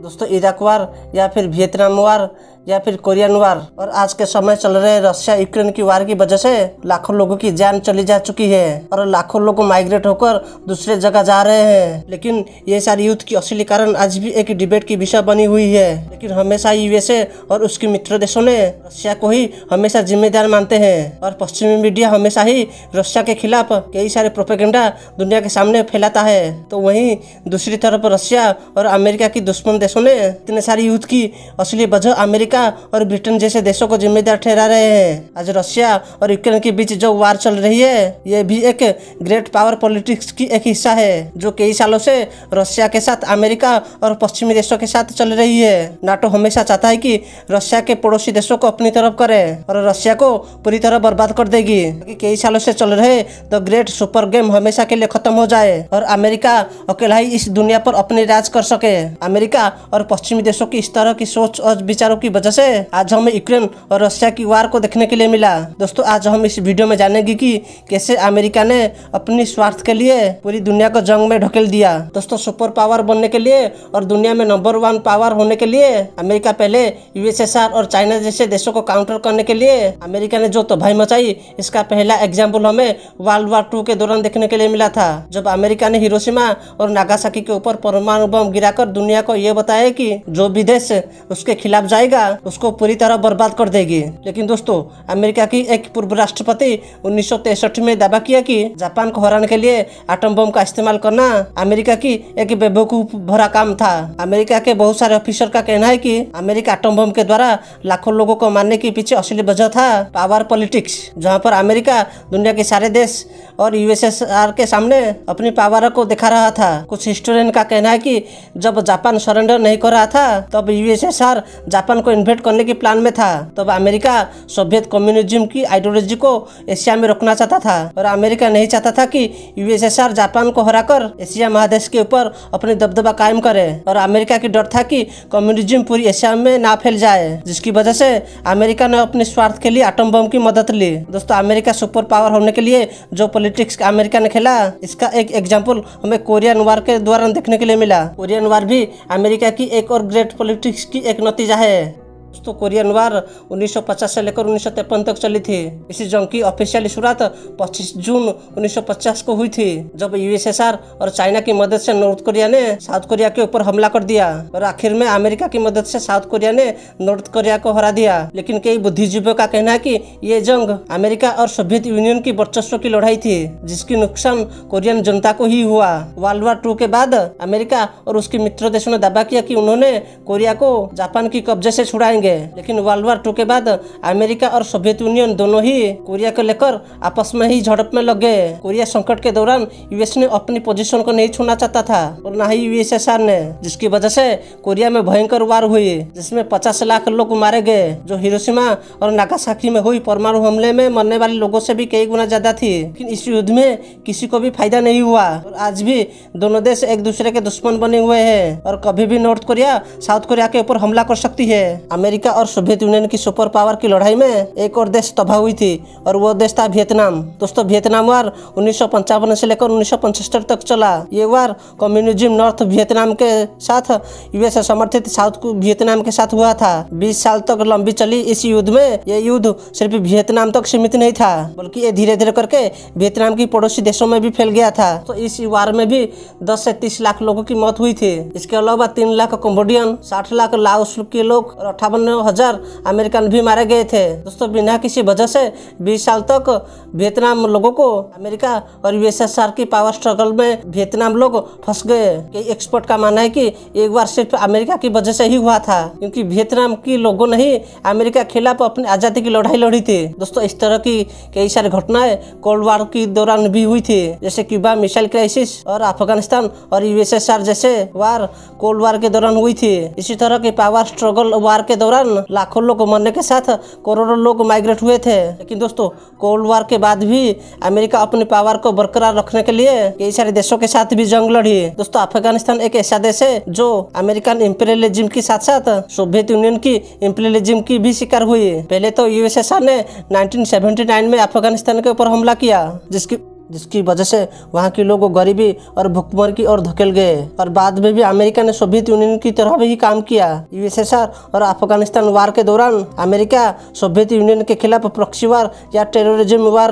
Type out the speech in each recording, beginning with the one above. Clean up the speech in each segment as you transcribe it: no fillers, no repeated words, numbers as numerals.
दोस्तों इराक वार या फिर वियतनाम वार या फिर कोरियन वार और आज के समय चल रहे रशिया यूक्रेन की वार की वजह से लाखों लोगों की जान चली जा चुकी है और लाखों लोग माइग्रेट होकर दूसरे जगह जा रहे हैं। लेकिन ये सारी युद्ध की असली कारण आज भी एक डिबेट की विषय बनी हुई है। लेकिन हमेशा यूएसए और उसके मित्र देशों ने रशिया को ही हमेशा जिम्मेदार मानते हैं और पश्चिमी मीडिया हमेशा ही रशिया के खिलाफ कई सारे प्रोपेगेंडा दुनिया के सामने फैलाता है। तो वहीं दूसरी तरफ रशिया और अमेरिका की दुश्मन देशों ने इतने सारी युद्ध की असली वजह अमेरिका और ब्रिटेन जैसे देशों को जिम्मेदार ठहरा रहे हैं। आज रशिया और यूक्रेन के बीच जो वार चल रही है ये भी एक ग्रेट पावर पॉलिटिक्स की एक हिस्सा है जो कई सालों से रशिया के साथ अमेरिका और पश्चिमी देशों के साथ चल रही है। नाटो हमेशा चाहता है कि रशिया के पड़ोसी देशों को अपनी तरफ करे और रशिया को पूरी तरह बर्बाद कर देगी क्योंकि कई सालों से चल रहे द ग्रेट सुपर गेम हमेशा के लिए खत्म हो जाए और अमेरिका अकेला ही इस दुनिया पर अपने राज कर सके। अमेरिका और पश्चिमी देशों की इस तरह की सोच और विचारों की वजह से आज हमें यूक्रेन और रशिया की वार को देखने के लिए मिला। दोस्तों आज हम इस वीडियो में जानेंगे कि कैसे अमेरिका ने अपनी स्वार्थ के लिए पूरी दुनिया को जंग में ढकेल दिया। दोस्तों सुपर पावर बनने के लिए और दुनिया में नंबर 1 पावर होने के लिए अमेरिका पहले यूएसएसआर और चाइना जैसे देशों को काउंटर करने के लिए अमेरिका ने जो तबाही मचाई इसका पहला एग्जाम्पल हमें वर्ल्ड वार 2 के दौरान देखने के लिए मिला था जब अमेरिका ने हिरोशिमा और नागासाकी के ऊपर परमाणु बम गिराकर दुनिया को यह बताया कि जो भी देश उसके खिलाफ जाएगा उसको पूरी तरह बर्बाद कर देगी। लेकिन दोस्तों अमेरिका की एक पूर्व राष्ट्रपति 1963 में दावा किया कि जापान को हराने के लिए एटम बम का इस्तेमाल करना अमेरिका की एक बेवकूफ भरा काम था। अमेरिका के बहुत सारे ऑफिसर का कहना है कि अमेरिका एटम बम के द्वारा लाखों लोगों को मारने के पीछे असली वजह था पावर पॉलिटिक्स, जहां पर अमेरिका दुनिया के सारे देश और यूएसएसआर के सामने अपनी पावर को दिखा रहा था। कुछ हिस्टोरियन का कहना है कि जब जापान सरेंडर नहीं कर रहा था तब यूएसएसआर जापान को इन्वेट करने के प्लान में था। तब अमेरिका सोवियत कम्युनिज्म की आइडियोलॉजी को एशिया में रोकना चाहता था और अमेरिका नहीं चाहता था कि यूएसएसआर जापान को हराकर एशिया महादेश के ऊपर अपनी दबदबा कायम करे और अमेरिका की डर था कि कम्युनिज्म पूरी एशिया में ना फैल जाए, जिसकी वजह से अमेरिका ने अपने स्वार्थ के लिए एटम बम की मदद ली। दोस्तों अमेरिका सुपर पावर होने के लिए जो पॉलिटिक्स अमेरिका ने खेला इसका एक एग्जाम्पल हमें कोरियन वार के दौरान देखने के लिए मिला। कोरियन वार भी अमेरिका की एक और ग्रेट पॉलिटिक्स की एक नतीजा है। दोस्तों कोरियन वार 1950 से लेकर 1953 तक चली थी। इसी जंग की ऑफिशियल शुरुआत 25 जून 1950 को हुई थी जब यूएसएसआर और चाइना की मदद से नॉर्थ कोरिया ने साउथ कोरिया के ऊपर हमला कर दिया और आखिर में अमेरिका की मदद से साउथ कोरिया ने नॉर्थ कोरिया को हरा दिया। लेकिन कई बुद्धिजीवियों का कहना है कि ये जंग अमेरिका और सोवियत यूनियन की वर्चस्व की लड़ाई थी जिसकी नुकसान कोरियन जनता को ही हुआ। वर्ल्ड वार 2 के बाद अमेरिका और उसके मित्र देशों ने दावा किया कि उन्होंने कोरिया को जापान की कब्जे से छुड़ाएंगे। लेकिन वर्ल्ड वार 2 के बाद अमेरिका और सोवियत यूनियन दोनों ही कोरिया को लेकर आपस में ही झड़प में लग गए। कोरिया संकट के दौरान यूएस ने अपनी पोजीशन को नहीं छोड़ना चाहता था और न ही यूएसएसआर ने, जिसकी वजह से कोरिया में भयंकर वार हुई जिसमें 50 लाख लोग मारे गए जो हिरोशिमा और नागासाकी में हुई परमाणु हमले में मरने वाले लोगों से भी कई गुना ज्यादा थी। लेकिन इस युद्ध में किसी को भी फायदा नहीं हुआ और आज भी दोनों देश एक दूसरे के दुश्मन बने हुए हैं और कभी भी नॉर्थ कोरिया साउथ कोरिया के ऊपर हमला कर सकती है। अमेरिका और सोवियत यूनियन की सुपर पावर की लड़ाई में एक और देश तबाह हुई थी और वो देश था वियतनाम। दोस्तों वियतनाम वार 1955 से लेकर 1975 तक चला। ये वार कम्युनिज्म नॉर्थ वियतनाम के साथ यूएस समर्थित साउथ वियतनाम के साथ हुआ था। 20 साल तक लंबी चली इस युद्ध में ये युद्ध सिर्फ वियतनाम तक सीमित नहीं था बल्कि ये धीरे धीरे करके वियतनाम की पड़ोसी देशों में भी फैल गया था। तो इस वार में भी 10 से 30 लाख लोगों की मौत हुई थी। इसके अलावा 3 लाख कम्बोडियन, 60 लाख लाओस के लोग और 58,000 अमेरिकन भी मारे गए थे। दोस्तों बिना किसी वजह से 20 साल तक वियतनाम लोगों को अमेरिका और यूएसएसआर की पावर स्ट्रगल में वियतनाम लोग फंस गए। कई एक्सपर्ट का मानना है कि एक बार सिर्फ अमेरिका की वजह से ही हुआ था क्योंकि वियतनाम की लोगों ने ही अमेरिका के खिलाफ अपनी आजादी की लड़ाई लड़ी थी। दोस्तों इस तरह की कई सारी घटनाएं कोल्ड वार के दौरान भी हुई थी जैसे क्यूबा मिसाइल क्राइसिस और अफगानिस्तान और यूएसएसआर जैसे वार कोल्ड वार के दौरान हुई थी। इसी तरह की पावर स्ट्रगल वार के दौरान लाखों लोग मरने के साथ करोड़ों लोग माइग्रेट हुए थे। लेकिन दोस्तों कोल्ड वार के बाद भी अमेरिका अपनी पावर को बरकरार रखने के लिए कई सारे देशों के साथ भी जंग लड़ी। दोस्तों अफगानिस्तान एक ऐसा देश है जो अमेरिकन इंपीरियलिज्म के साथ साथ सोवियत यूनियन की इंपीरियलिज्म की भी शिकार हुई। पहले तो यूएसएसआर ने 1979 में अफगानिस्तान के ऊपर हमला किया जिसकी वजह से वहाँ के लोग गरीबी और भुखमरी की ओर धकेल गए। और बाद में भी अमेरिका ने सोवियत यूनियन की तरह भी काम किया। यूएसएसआर और अफगानिस्तान वार के दौरान अमेरिका सोवियत यूनियन के खिलाफ प्रॉक्सी वार या टेररिज्म वार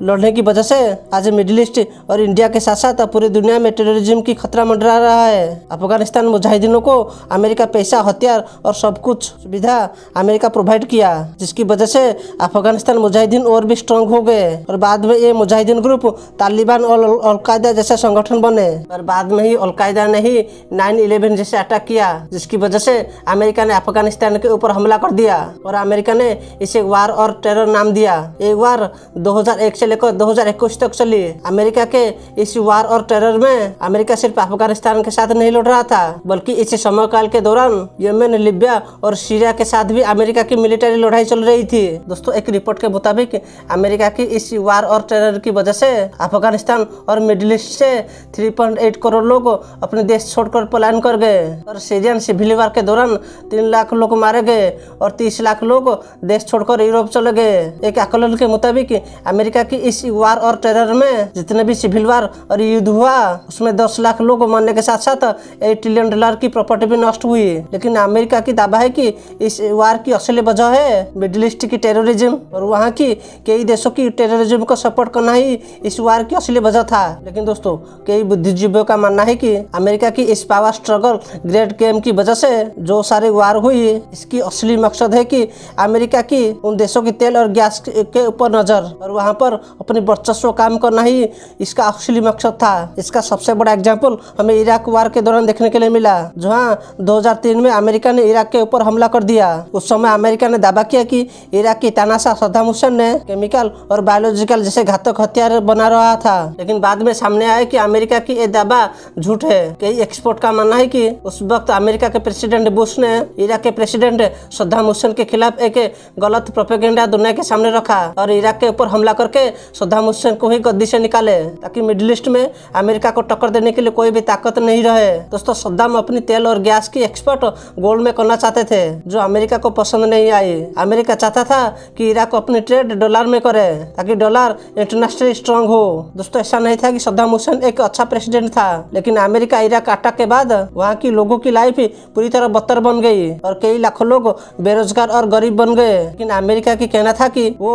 लड़ने की वजह से आज मिडिल ईस्ट और इंडिया के साथ साथ पूरी दुनिया में टेररिज्म की खतरा मंडरा रहा है। अफगानिस्तान मुजाहिदीनों को अमेरिका पैसा, हथियार और सब कुछ सुविधा अमेरिका प्रोवाइड किया, जिसकी वजह से अफगानिस्तान मुजाहिदीन और भी स्ट्रांग हो गए। और बाद में ये मुजाहिदीन ग्रुप तालिबान और अलकायदा जैसे संगठन बने। और बाद में ही अलकायदा ने ही 9/11 जैसे अटैक किया, जिसकी वजह से अमेरिका ने अफगानिस्तान के ऊपर हमला कर दिया और अमेरिका ने इसे वार और टेरर नाम दिया। ये वार 2001 से लेकर 2021 तक चली। अमेरिका के इस वार और टेरर में अमेरिका सिर्फ अफगानिस्तान के साथ नहीं लड़ रहा था, बल्कि इस समय काल के दौरान यमन, लीबिया और सीरिया के साथ भी अमेरिका की मिलिट्री लड़ाई चल रही थी। दोस्तों, एक रिपोर्ट के मुताबिक अमेरिका की इस वार और टेरर की वजह से अफगानिस्तान और मिडिल ईस्ट से 3.8 करोड़ लोग अपने देश छोड़कर पलायन कर गए। और सीरियन सिविल वार के दौरान 3 लाख लोग मारे गए और 30 लाख लोग देश छोड़कर यूरोप चले गए। एक आकलन के मुताबिक अमेरिका की इस वार और टेरर में जितने भी सिविल वार और युद्ध हुआ, उसमें 10 लाख लोग मरने के साथ साथ $8 ट्रिलियन की प्रॉपर्टी भी नष्ट हुई। लेकिन अमेरिका की दावा है कि इस वार की असली वजह है मिडिल ईस्ट की टेररिज्म और वहाँ की कई देशों की टेररिज्म को सपोर्ट करना ही इस वार की असली वजह था। लेकिन दोस्तों, कई बुद्धिजीवियों का मानना है कि अमेरिका की इस पावर स्ट्रगल ग्रेट गेम की वजह से जो सारी वार हुई, इसकी असली मकसद है कि अमेरिका की उन देशों की तेल और गैस के ऊपर नजर और वहाँ पर अपनी वर्चस्व काम करना ही इसका असली मकसद था। इसका सबसे बड़ा एग्जाम्पल हमें इराक वार के दौरान देखने के लिए मिला, जहाँ 2003 में अमेरिका ने इराक के ऊपर हमला कर दिया। उस समय अमेरिका ने दावा किया कि इराक की तानाशाह सद्दाम हुसैन ने केमिकल और बायोलॉजिकल जैसे घातक हथियार बना रहा था। लेकिन बाद में सामने आया कि अमेरिका की ये दावा झूठ है। कई एक्सपर्ट का मानना है कि उस वक्त अमेरिका के प्रेसिडेंट बुश ने इराक के प्रेसिडेंट सद्दाम हुसैन के खिलाफ एक गलत प्रोपेगेंडा दुनिया के सामने रखा और इराक के ऊपर हमला करके सद्दाम हुसैन को ही गद्दी से निकाले, ताकि मिडिल ईस्ट में अमेरिका को टक्कर देने के लिए कोई भी ताकत नहीं रहे। दोस्तों, सद्दाम अपनी तेल और गैस की एक्सपर्ट गोल्ड में करना चाहते थे, जो अमेरिका को पसंद नहीं आई। अमेरिका चाहता था कि इराक अपनी ट्रेड डॉलर में करे, ताकि डॉलर इंटरनेशनली स्ट्रांग हो। दोस्तों, ऐसा नहीं था कि सद्दाम हुसैन एक अच्छा प्रेसिडेंट था, लेकिन अमेरिका इराक अटैक के बाद वहाँ की लोगों की लाइफ पूरी तरह बदतर बन गई और कई लाखों लोग बेरोजगार और गरीब बन गए। लेकिन अमेरिका की कहना था कि वो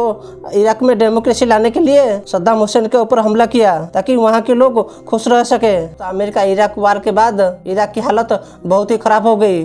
इराक में डेमोक्रेसी लाने के लिए सद्दाम हुसैन के ऊपर हमला किया, ताकि वहाँ के लोग खुश रह सके। तो अमेरिका इराक वार के बाद इराक की हालत बहुत ही खराब हो गई।